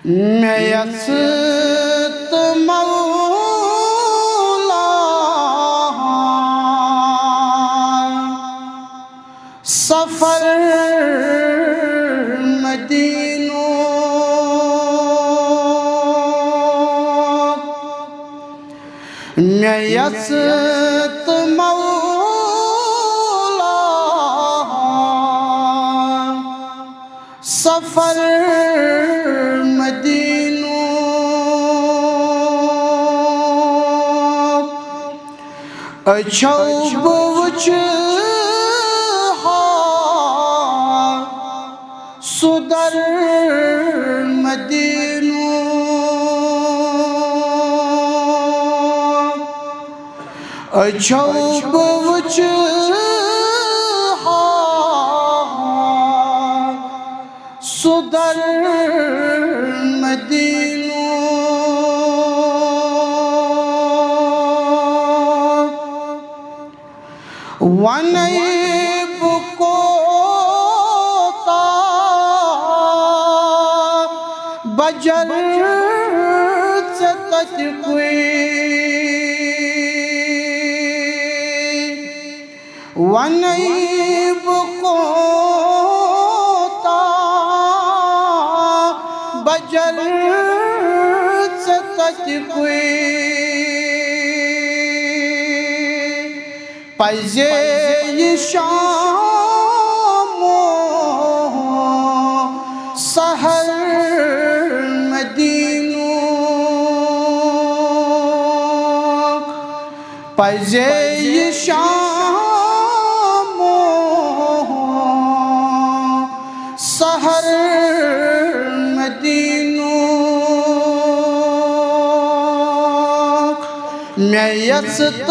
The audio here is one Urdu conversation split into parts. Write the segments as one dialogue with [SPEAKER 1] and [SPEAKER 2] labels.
[SPEAKER 1] میں یست مولا سفر مدینو میں یست مولا سفر مدینو اچھو بوچ سدر مدینو اچھو بوچ سدر مدینو ونیب کوتا بجر ستت کوئی ونیب کوتا بجر ستت کوئی پائزے یہ شام سحر مدینو پائزے یہ شام سحر مدینو میں یست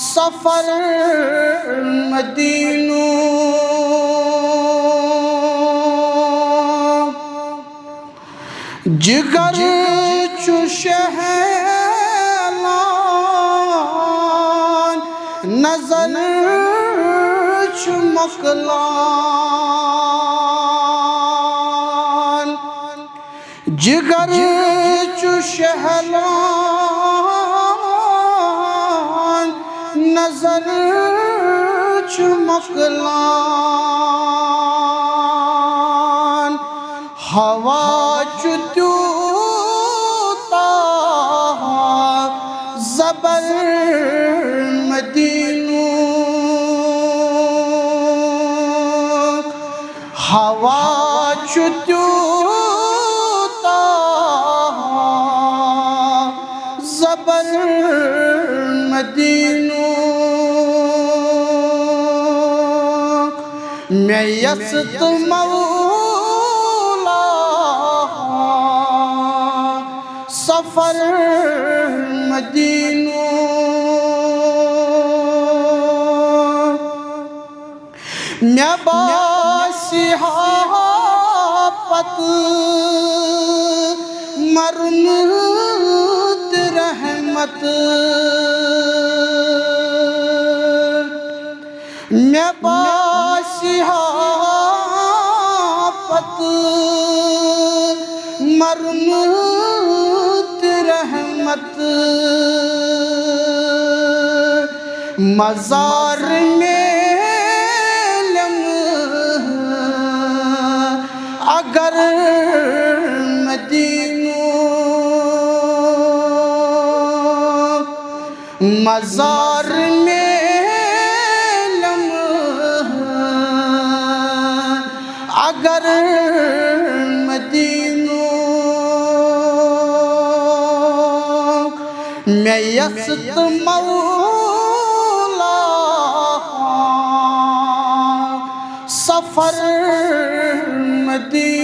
[SPEAKER 1] سفر مدینو جگر چو شہلان نظر چو مقلان جگر چو شہلان نظر چمکلان ہوا چتوتا زبر مدینو ہوا چتوتا زبر مدینو میں یست مولا سفر مدینو میں باسحابت مرمت رحمت میں باسحابت مرمت رحمت مزار میں اگر مدینو مزار میں اگر مدینو میں یست مولا سفر مدینو